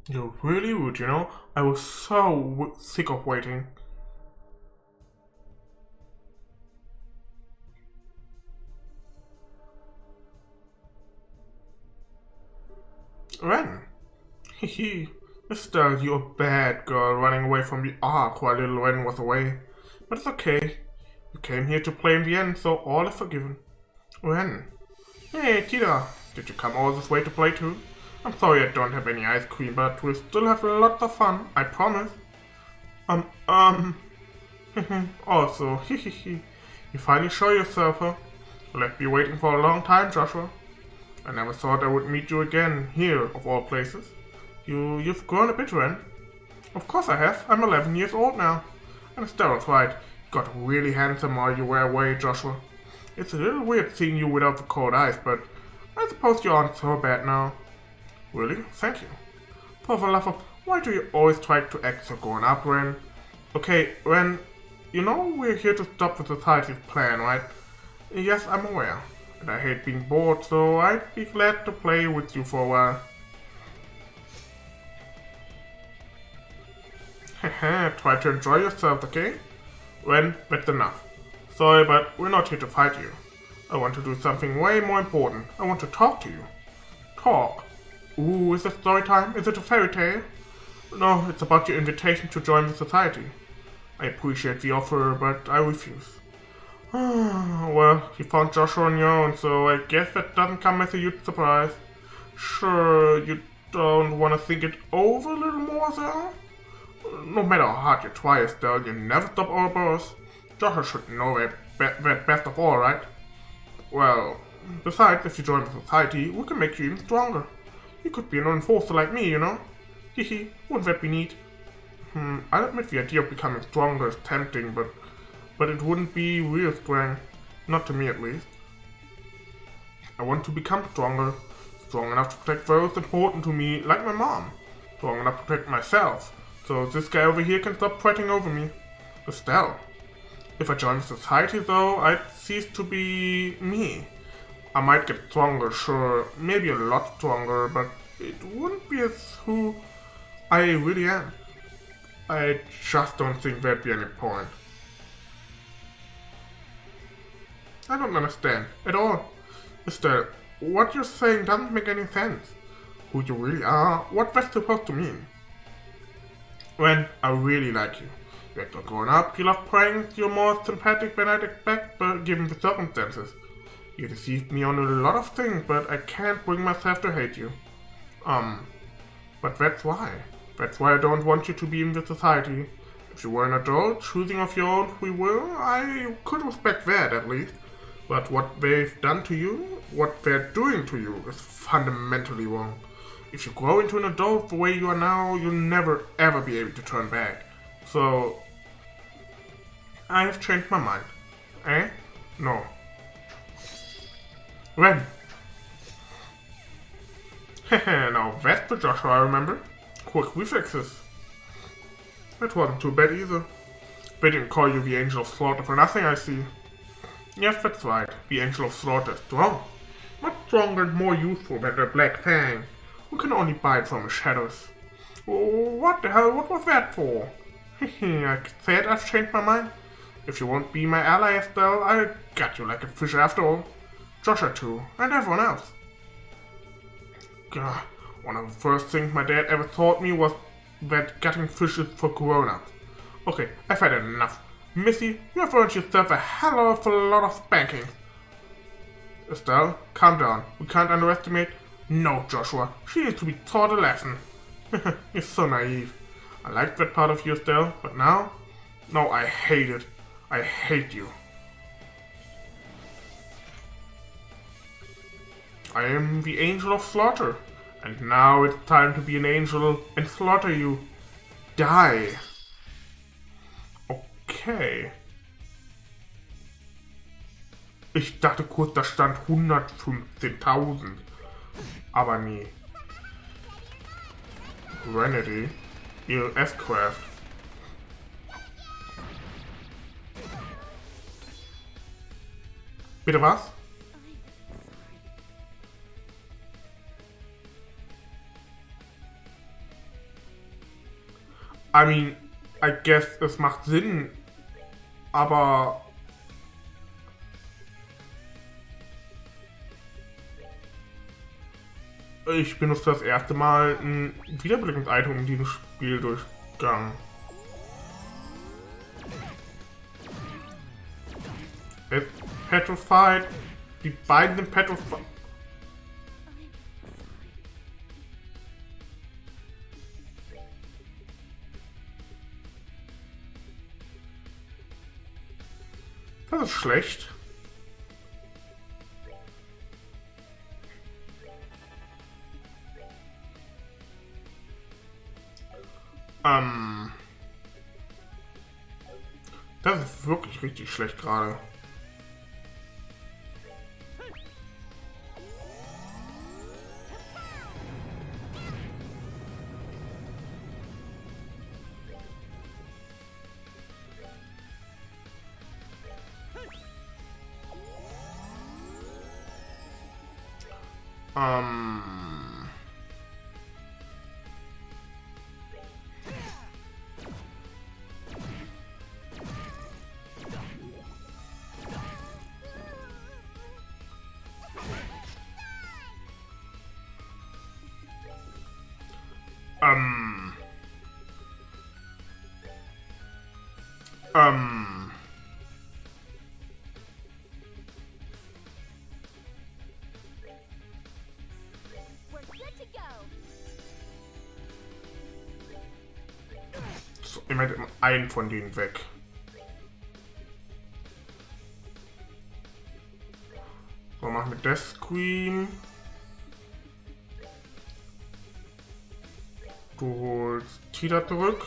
You're really rude, you know? I was so sick of waiting. Ren! Hehe. Estelle, you're a bad girl running away from the ark while little Ren was away. But it's okay. You came here to play in the end, so all is forgiven. Ren. Hey, Tita. Did you come all this way to play too? I'm sorry I don't have any ice cream, but we'll still have lots of fun, I promise. Also, hehehe. You finally show yourself, huh? You left me waiting for a long time, Joshua. I never thought I would meet you again, here, of all places. You've grown a bit, Ren. Of course I have. I'm 11 years old now. And Estelle's right. You got really handsome while you were away, Joshua. It's a little weird seeing you without the cold ice, but I suppose you aren't so bad now. Really? Thank you. For the love of... Why do you always try to act so grown up, Ren? Okay, Ren, you know we're here to stop the society's plan, right? Yes, I'm aware. And I hate being bored, so I'd be glad to play with you for a while. Haha, try to enjoy yourself, okay? Ren, that's enough. Sorry, but we're not here to fight you. I want to do something way more important. I want to talk to you. Talk? Ooh, is it story time? Is it a fairy tale? No, it's about your invitation to join the society. I appreciate the offer, but I refuse. Well, you found Joshua on your own, so I guess that doesn't come as a huge surprise. Sure, you don't want to think it over a little more, though? No matter how hard you try, Estelle, you never stop our boss. Joshua should know that best of all, right? Well, besides, if you join the society, we can make you even stronger. You could be an enforcer like me, you know? Hehe, wouldn't that be neat? I'll admit the idea of becoming stronger is tempting, but it wouldn't be real strength. Not to me, at least. I want to become stronger. Strong enough to protect those important to me, like my mom. Strong enough to protect myself, so this guy over here can stop fretting over me. Estelle. If I join the society, though, I'd cease to be me. I might get stronger, sure, maybe a lot stronger, but it wouldn't be as who I really am. I just don't think there'd be any point. I don't understand at all. Estelle, what you're saying doesn't make any sense. Who you really are, what that's supposed to mean? When I really like you. You act like growing up, you love pranks, you're more sympathetic than I'd expect, but given the circumstances. You deceived me on a lot of things, but I can't bring myself to hate you. But that's why. That's why I don't want you to be in the society. If you were an adult, choosing of your own free will, I could respect that at least. But what they've done to you, what they're doing to you, is fundamentally wrong. If you grow into an adult the way you are now, you'll never ever be able to turn back. So, I have changed my mind. Eh? No. Ren. Hehe, now that's the Joshua I remember. Quick reflexes. That wasn't too bad either. They didn't call you the Angel of Slaughter for nothing, I see. Yes, that's right. The Angel of Slaughter is strong. Much stronger and more useful than the Black Fang, who can only bite from the shadows. What the hell? What was that for? I said I've changed my mind. If you won't be my ally, Estelle, I'll gut you like a fish after all. Joshua too, and everyone else. Gah, one of the first things my dad ever taught me was that gutting fish is for grown-ups. Okay, I've had enough. Missy, you have earned yourself a hell of a lot of spanking. Estelle, calm down. We can't underestimate... No, Joshua, she needs to be taught a lesson. You're so naive. I liked that part of you, Estelle, but now? No, I hate it. I hate you. I am the Angel of Slaughter, and now it's time to be an angel and slaughter you. Die. Okay. Ich dachte kurz, da stand 115.000. Aber nee. Renne, ihr S-Craft. Bitte was? I mean, I guess es macht Sinn, aber ich benutze das erste Mal ein Wiederbelebungs-Item in diesem Spieldurchgang. Petrified. Die beiden sind Petrified. Das ist schlecht. Das ist wirklich richtig schlecht gerade. So, ich meine einen von denen weg. So, machen wir Death Scream. Du holst Tida zurück.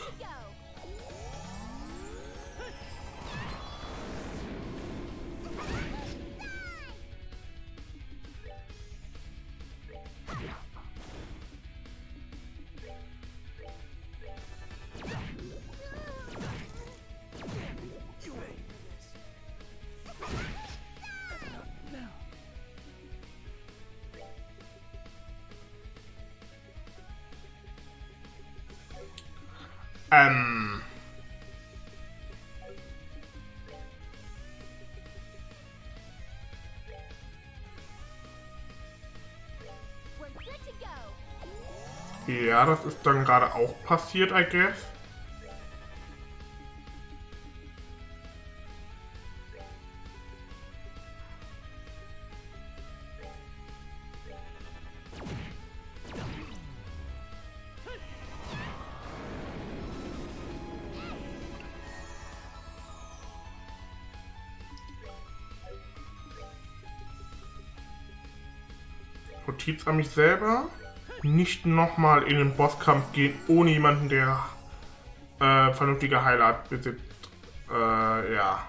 Ja, das ist dann gerade auch passiert, I guess. Notiz an mich selber. Nicht nochmal in den Bosskampf gehen, ohne jemanden, der vernünftige Highlight besitzt. Ja.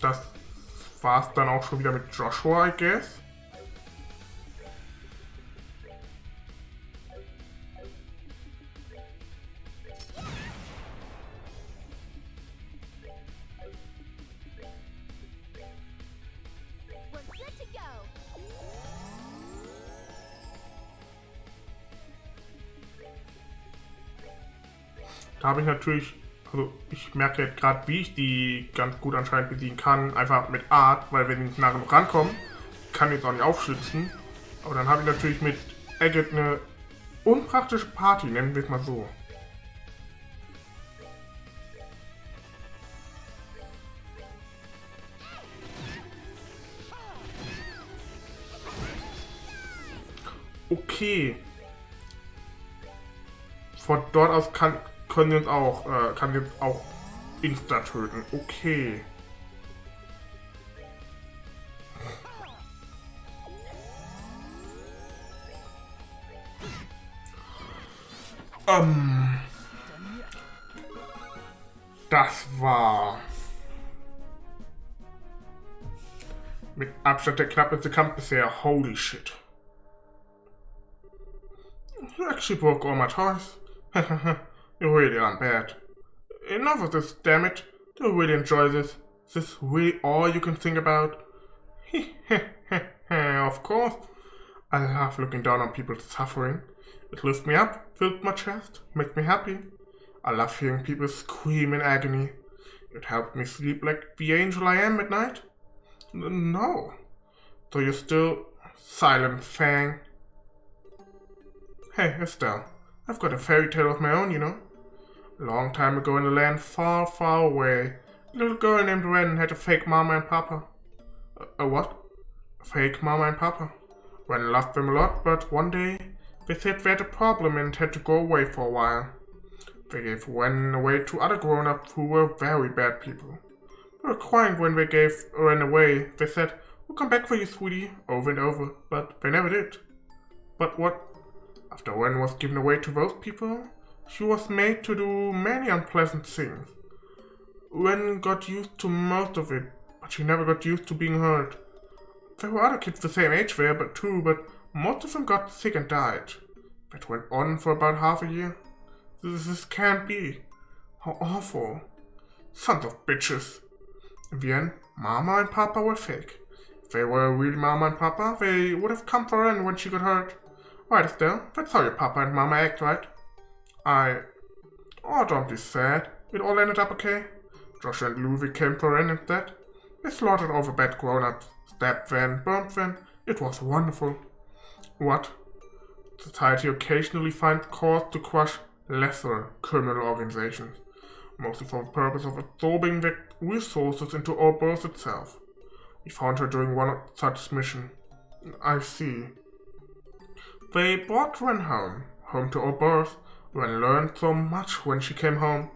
Das war's dann auch schon wieder mit Joshua, I guess. Da habe ich natürlich, also ich merke jetzt gerade, wie ich die ganz gut anscheinend besiegen kann, einfach mit Art, weil wenn ich nachher noch rankomme, kann ich jetzt auch nicht aufschützen. Aber dann habe ich natürlich mit Agate eine unpraktische Party, nennen wir es mal so. Okay. Von dort aus können sie uns auch, kann sie uns auch insta töten. Okay. Das war mit Abstand der knappeste Kampf bisher. Holy shit. You actually broke all my toys. You really aren't bad. Enough of this, damn it. Do you really enjoy this? Is this really all you can think about? Of course. I love looking down on people's suffering. It lifts me up, fills my chest, makes me happy. I love hearing people scream in agony. It helps me sleep like the angel I am at night. No. So you're still silent, Fang. Hey, Estelle. I've got a fairy tale of my own, you know. A long time ago in a land far, far away, a little girl named Renne had a fake mama and papa. A what? A fake mama and papa. Renne loved them a lot, but one day they said they had a problem and had to go away for a while. They gave Renne away to other grown-ups who were very bad people. They were crying when they gave Renne away. They said, "We'll come back for you, sweetie," over and over, but they never did. But what? After Renne was given away to those people, she was made to do many unpleasant things. Renne got used to most of it, but she never got used to being hurt. There were other kids the same age there, but most of them got sick and died. That went on for about half a year. This can't be. How awful. Sons of bitches. In the end, Mama and Papa were fake. If they were really Mama and Papa, they would have come for Renne when she got hurt. Right, Estelle, that's how your Papa and Mama act, right? Oh, don't be sad. It all ended up okay. Josh and Louie came for Renne instead. They slaughtered all the bad grown-ups. Stabbed them, burned them. It was wonderful. What? Society occasionally finds cause to crush lesser criminal organizations, mostly for the purpose of absorbing their resources into Ouroboros itself. We found her during one such mission. I see. They brought Renne home to Ouroboros. Renne learned so much when she came home.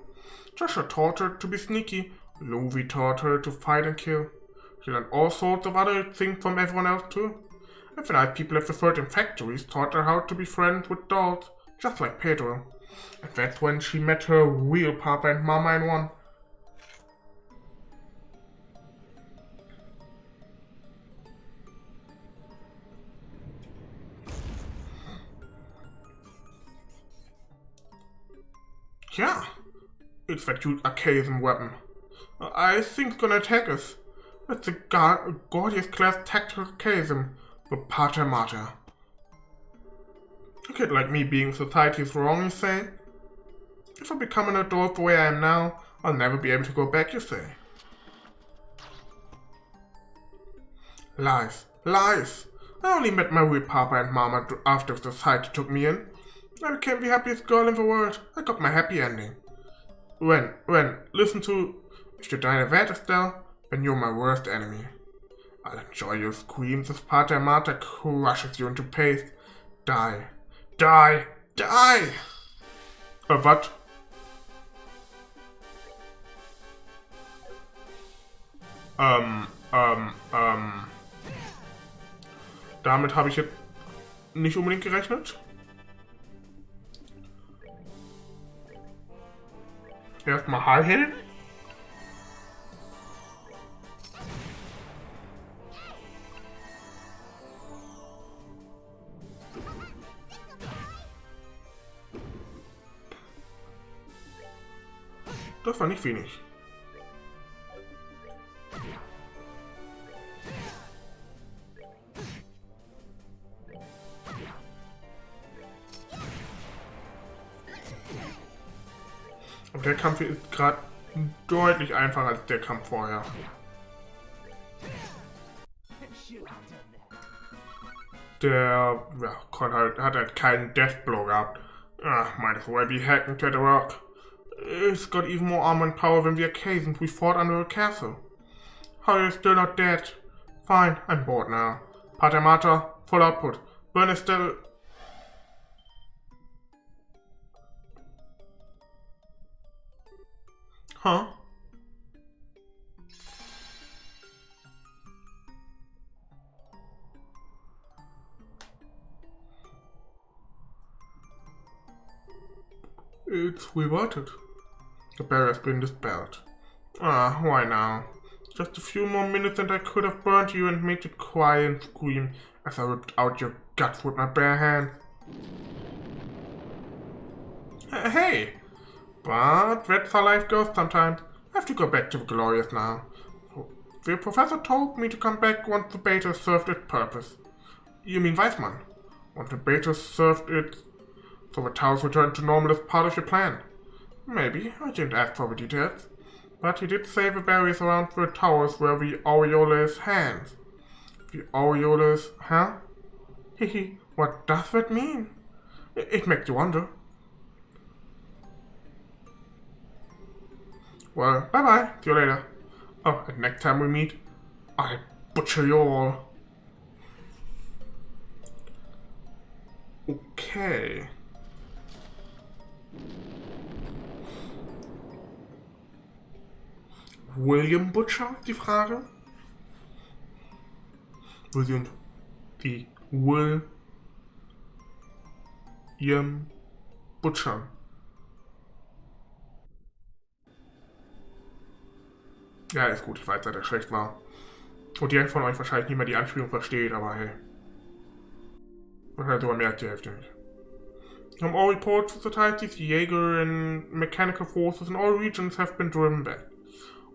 Joshua taught her to be sneaky. Louie taught her to fight and kill. She learned all sorts of other things from everyone else too. And the nice people at the 13 factories taught her how to be friends with dolls, just like Pedro. And that's when she met her real Papa and Mama in one. Yeah, it's that cute archaism weapon. I think it's gonna attack us. It's a gorgeous class tactical archaism, the Pater Mater. A kid like me being society's wrong, you say? If I become an adult the way I am now, I'll never be able to go back, you say? Lies. Lies! I only met my real Papa and Mama after society took me in. I became the happiest girl in the world. I got my happy ending. Renne, listen to... If you die in that, Estelle, then you're my worst enemy. I'll enjoy your screams as Pater Mater crushes you into paste. Die. Die! Die! What? Damit habe ich jetzt nicht unbedingt gerechnet. Erstmal heilen. Das war nicht wenig. Aber der Kampf hier ist gerade deutlich einfacher als der Kampf vorher. Der hat halt keinen Deathblow gehabt. Might as well be hacked into the rock. It's got even more armor and power than the occasions we fought under a castle. How are you still not dead? Fine, I'm bored now. Pater Mater, full output. Burn Estelle. Huh? It's reverted. The barrier's been dispelled. Why now? Just a few more minutes and I could have burnt you and made you cry and scream as I ripped out your guts with my bare hands. Hey! But that's how life goes sometimes. I have to go back to the glorious now. The professor told me to come back once the beta served its purpose. You mean Weissman? Once the beta served its... so the towers returned to normal as part of your plan. Maybe. I didn't ask for the details. But he did say the barriers around the towers were the aureole's hands. The aureole's... huh? Hehe, what does that mean? It makes you wonder. Well, bye-bye. See you later. Oh, and next time we meet, I'll butcher you all. Okay. William Butcher, die Frage? Wo sind die William Butcher? Ja, ist gut, ich weiß, dass er schlecht war. Und die von euch wahrscheinlich nicht mehr die Anspielung versteht, aber hey. Wahrscheinlich sogar mehr als die Hälfte nicht. From all reports, societies, Jaeger and mechanical forces in all regions have been driven back.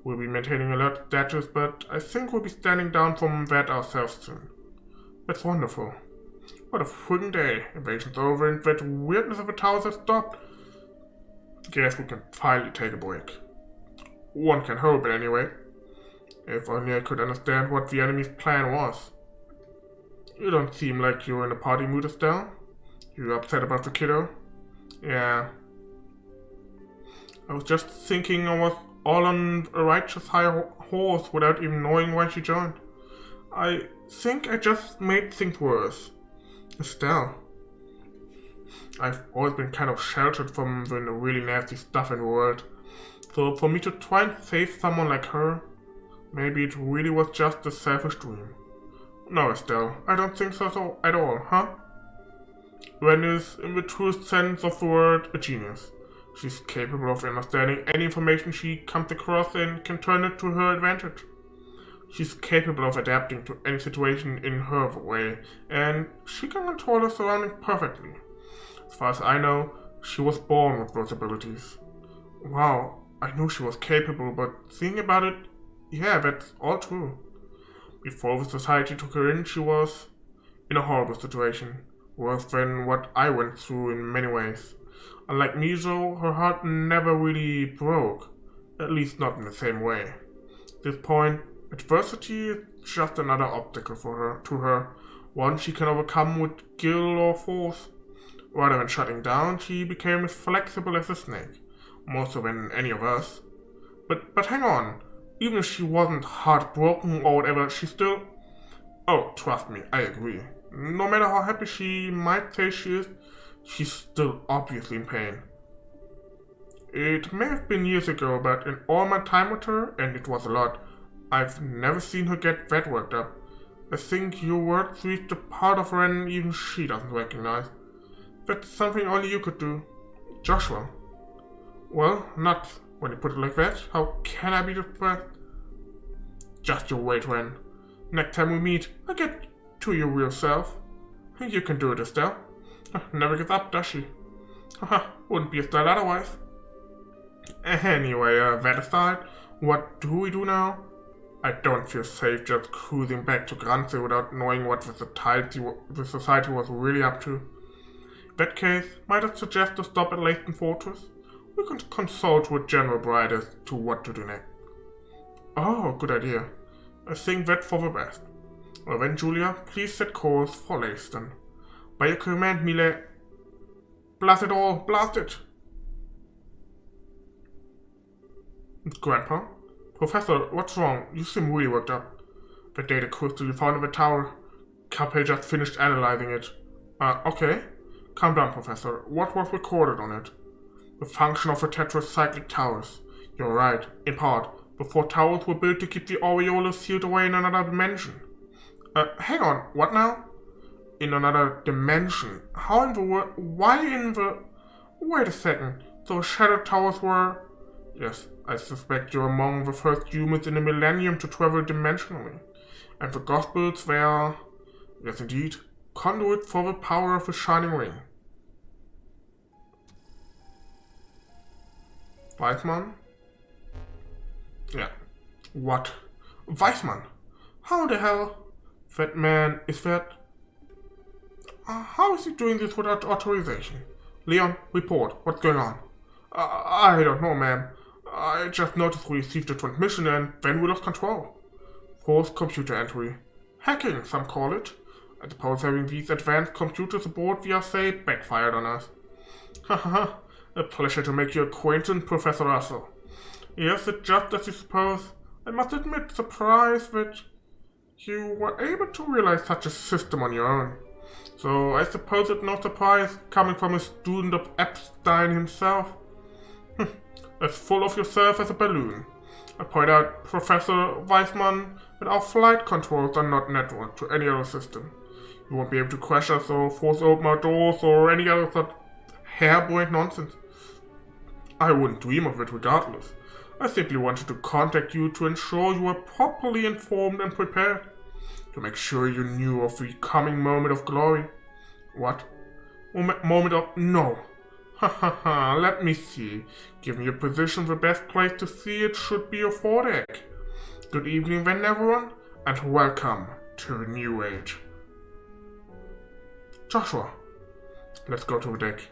We'll be maintaining alert status, but I think we'll be standing down from that ourselves soon. That's wonderful. What a friggin' day. Invasion's over and that weirdness of the towers has stopped. Guess we can finally take a break. One can hope it anyway. If only I could understand what the enemy's plan was. You don't seem like you're in a party mood, Estelle. You upset about the kiddo? Yeah. I was just thinking I was all on a righteous high horse without even knowing why she joined. I think I just made things worse. Estelle. I've always been kind of sheltered from the really nasty stuff in the world. So for me to try and save someone like her, maybe it really was just a selfish dream. No, Estelle, I don't think so at all, huh? Renne is, in the truest sense of the word, a genius. She's capable of understanding any information she comes across and can turn it to her advantage. She's capable of adapting to any situation in her way, and she can control her surroundings perfectly. As far as I know, she was born with those abilities. Wow, I knew she was capable, but thinking about it, yeah, that's all true. Before the society took her in, she was in a horrible situation, worse than what I went through in many ways. Unlike me, though, her heart never really broke, at least not in the same way. At this point, adversity is just another obstacle to her, one she can overcome with skill or force. Rather than shutting down, she became as flexible as a snake, more so than any of us. But hang on, even if she wasn't heartbroken or whatever, she still... Oh, trust me, I agree. No matter how happy she might say she is, she's still obviously in pain. It may have been years ago, but in all my time with her, and it was a lot, I've never seen her get that worked up. I think your words reached a part of Renne even she doesn't recognize. That's something only you could do. Joshua. Well, nuts, when you put it like that. How can I be depressed? Just you wait, Renne. Next time we meet, I'll get to your real self. You can do it, Estelle. Never gives up, does she? Haha, wouldn't be Estelle otherwise. Anyway, that aside, what do we do now? I don't feel safe just cruising back to Granze without knowing what the society was really up to. In that case, might I suggest to stop at Letzten Fortress? We can consult with General Bride as to what to do next. Oh, good idea. I think that's for the best. Well then, Julia, please set course for Letzten. By your command, Mille. Blast it all! Blast it! Grandpa? Professor, what's wrong? You seem really worked up. The data crystal you found in the tower. Capel just finished analyzing it. Okay. Calm down, Professor. What was recorded on it? The function of the tetracyclic towers. You're right. In part, the 4 towers were built to keep the aureoles sealed away in another dimension. Hang on. What now? In another dimension. How in the world? Why in the... Wait a second. Those shadow towers were... Yes, I suspect you're among the first humans in a millennium to travel dimensionally. And the Gospels were... Yes, indeed. Conduit for the power of the Shining Ring. Weisman? Yeah. What? Weisman? How the hell? That man is that... how is he doing this without authorization? Leon, report. What's going on? I don't know, ma'am. I just noticed we received a transmission and then we lost control. Forced computer entry. Hacking, some call it. I suppose having these advanced computers aboard the Arseille backfired on us. Haha, a pleasure to make your acquaintance, Professor Russell. Yes, it's just as you suppose. I must admit, surprised that you were able to realize such a system on your own. So I suppose it's no surprise, coming from a student of Epstein himself. As full of yourself as a balloon. I point out, Professor Weisman, that our flight controls are not networked to any other system. You won't be able to crash us or force open our doors or any other such harebrained nonsense. I wouldn't dream of it regardless. I simply wanted to contact you to ensure you were properly informed and prepared. To make sure you knew of the coming moment of glory. What? Moment of... no. Ha ha ha, let me see. Given your position, the best place to see it should be your foredeck. Good evening then, everyone, and welcome to the New Age. Joshua, let's go to the deck.